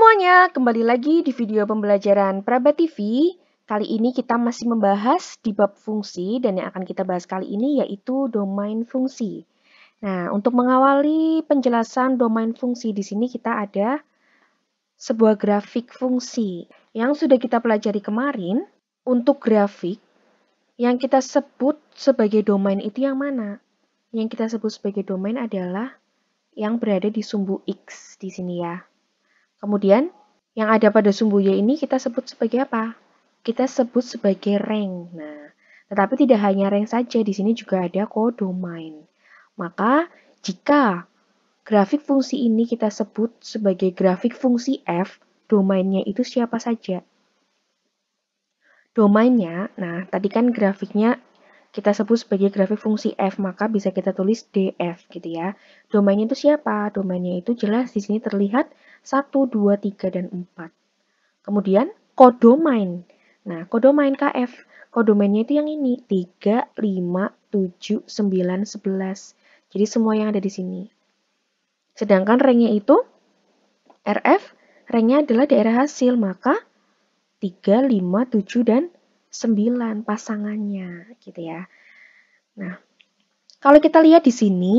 semuanya, kembali lagi di video pembelajaran Praba TV. Kali ini kita masih membahas di bab fungsi dan yang akan kita bahas kali ini yaitu domain fungsi. Nah, untuk mengawali penjelasan domain fungsi di sini kita ada sebuah grafik fungsi yang sudah kita pelajari kemarin. Untuk grafik yang kita sebut sebagai domain itu yang mana? Yang kita sebut sebagai domain adalah yang berada di sumbu X di sini ya. Kemudian, yang ada pada sumbu Y ini kita sebut sebagai apa? Kita sebut sebagai rank. Nah, tetapi tidak hanya rank saja, di sini juga ada kodomain. Maka, jika grafik fungsi ini kita sebut sebagai grafik fungsi f, domainnya itu siapa saja? Domainnya, nah tadi kan grafiknya kita sebut sebagai grafik fungsi f, maka bisa kita tulis df gitu ya. Domainnya itu siapa? Domainnya itu jelas di sini terlihat 1, 2, 3, dan 4. Kemudian kodomain. Nah, kodomain kf. Kodomainnya itu yang ini, 3, 5, 7, 9, 11. Jadi semua yang ada di sini. Sedangkan ranknya itu rf, ranknya adalah daerah hasil, maka 3, 5, 7, dan 9 pasangannya gitu ya. Nah, kalau kita lihat di sini,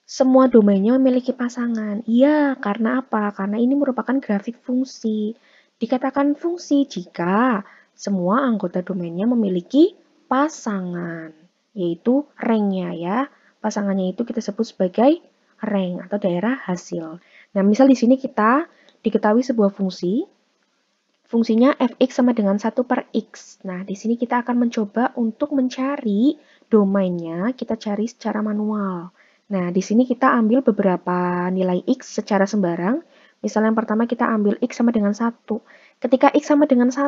semua domainnya memiliki pasangan. Iya, karena apa? Karena ini merupakan grafik fungsi. Dikatakan fungsi jika semua anggota domainnya memiliki pasangan, yaitu ranknya ya. Pasangannya itu kita sebut sebagai rank atau daerah hasil. Nah, misal di sini kita diketahui sebuah fungsi. Fungsinya fx sama dengan 1 per x. Nah, di sini kita akan mencoba untuk mencari domainnya, kita cari secara manual. Nah, di sini kita ambil beberapa nilai x secara sembarang. Misalnya yang pertama kita ambil x sama dengan 1. Ketika x sama dengan 1,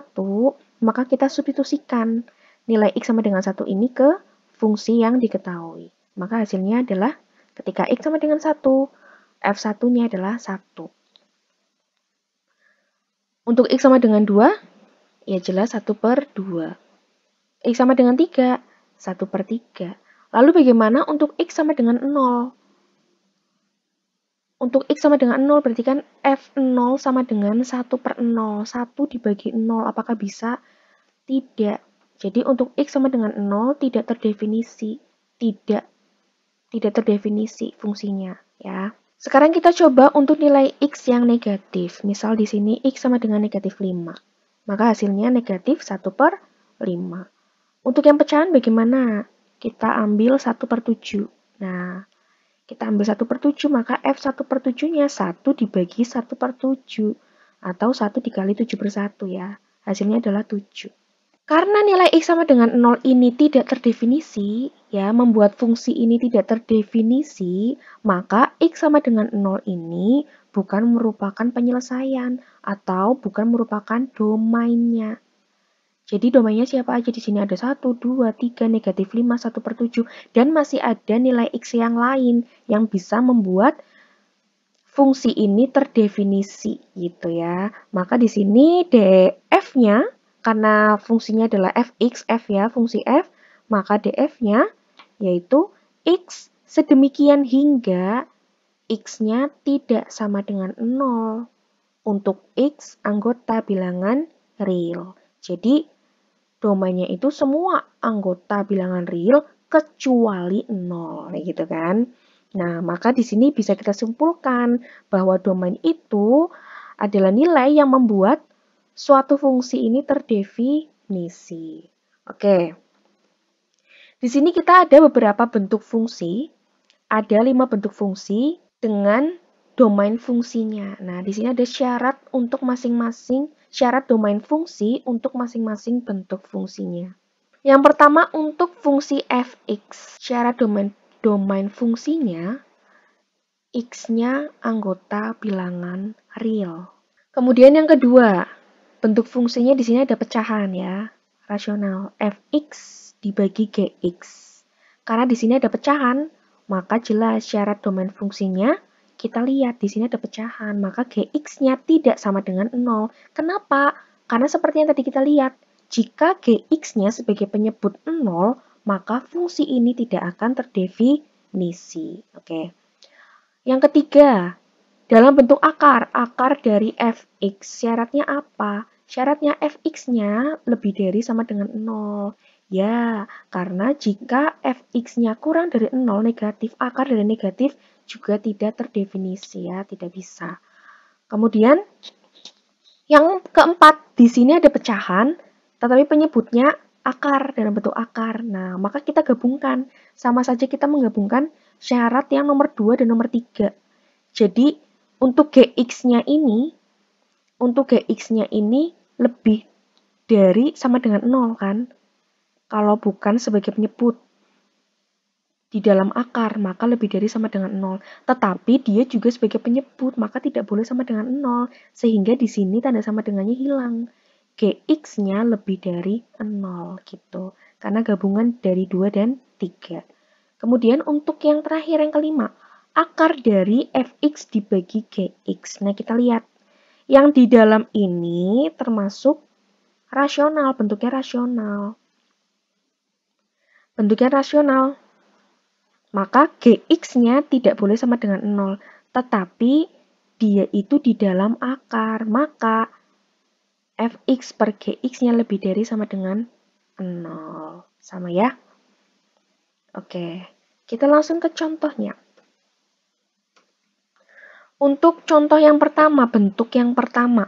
maka kita substitusikan nilai x sama dengan 1 ini ke fungsi yang diketahui. Maka hasilnya adalah ketika x sama dengan 1, f1-nya adalah 1. Untuk x sama dengan 2, ya jelas 1 per 2. X sama dengan 3, 1 per 3. Lalu bagaimana untuk x sama dengan 0? Untuk x sama dengan 0 berarti kan f0 sama dengan 1 per 0. 1 dibagi 0, apakah bisa? Tidak. Jadi untuk x sama dengan 0 tidak terdefinisi. Tidak terdefinisi fungsinya ya. Sekarang kita coba untuk nilai x yang negatif. Misal di sini x sama dengan negatif 5. Maka hasilnya negatif 1 per 5. Untuk yang pecahan bagaimana? Kita ambil 1 per 7. Nah, kita ambil 1 per 7, maka f1 per 7-nya 1 dibagi 1 per 7. Atau 1 dikali 7 per 1 ya. Hasilnya adalah 7. Karena nilai x sama dengan 0 ini tidak terdefinisi, ya, membuat fungsi ini tidak terdefinisi, maka x sama dengan 0 ini bukan merupakan penyelesaian atau bukan merupakan domainnya. Jadi domainnya siapa aja di sini ada 1, 2, 3, negatif 5, 1 per 7, dan masih ada nilai x yang lain yang bisa membuat fungsi ini terdefinisi gitu ya. Maka di sini df-nya karena fungsinya adalah fx, f ya, fungsi f, maka df-nya yaitu x sedemikian hingga x-nya tidak sama dengan 0 untuk x anggota bilangan real. Jadi, domainnya itu semua anggota bilangan real kecuali 0, gitu kan. Nah, maka di sini bisa kita simpulkan bahwa domain itu adalah nilai yang membuat suatu fungsi ini terdefinisi. Oke. Di sini kita ada beberapa bentuk fungsi. Ada 5 bentuk fungsi dengan domain fungsinya. Nah, di sini ada syarat untuk masing-masing syarat domain fungsi untuk masing-masing bentuk fungsinya. Yang pertama untuk fungsi fx. Syarat domain fungsinya x-nya anggota bilangan real. Kemudian yang kedua, bentuk fungsinya di sini ada pecahan ya, rasional fx dibagi gx. Karena di sini ada pecahan, maka jelas syarat domain fungsinya kita lihat di sini ada pecahan, maka gx-nya tidak sama dengan 0. Kenapa? Karena seperti yang tadi kita lihat, jika gx-nya sebagai penyebut 0, maka fungsi ini tidak akan terdefinisi. Oke. Yang ketiga, dalam bentuk akar dari fx. Syaratnya apa? Syaratnya fx-nya lebih dari sama dengan 0. Ya, karena jika fx-nya kurang dari 0 negatif, akar dari negatif juga tidak terdefinisi ya, tidak bisa. Kemudian yang keempat, di sini ada pecahan, tetapi penyebutnya akar dalam bentuk akar. Nah, maka kita gabungkan. Sama saja kita menggabungkan syarat yang nomor 2 dan nomor 3. Jadi, untuk gx-nya ini lebih dari sama dengan 0 kan? Kalau bukan sebagai penyebut di dalam akar, maka lebih dari sama dengan 0. Tetapi dia juga sebagai penyebut, maka tidak boleh sama dengan 0. Sehingga di sini tanda sama dengannya hilang. Gx-nya lebih dari 0 gitu. Karena gabungan dari 2 dan 3. Kemudian untuk yang terakhir, yang kelima, akar dari fx dibagi gx. Nah, kita lihat. Yang di dalam ini termasuk rasional, bentuknya rasional. Bentuknya rasional. Maka gx-nya tidak boleh sama dengan 0. Tetapi dia itu di dalam akar. Maka fx per gx-nya lebih dari sama dengan 0. Sama ya? Oke, kita langsung ke contohnya. Untuk contoh yang pertama, bentuk yang pertama.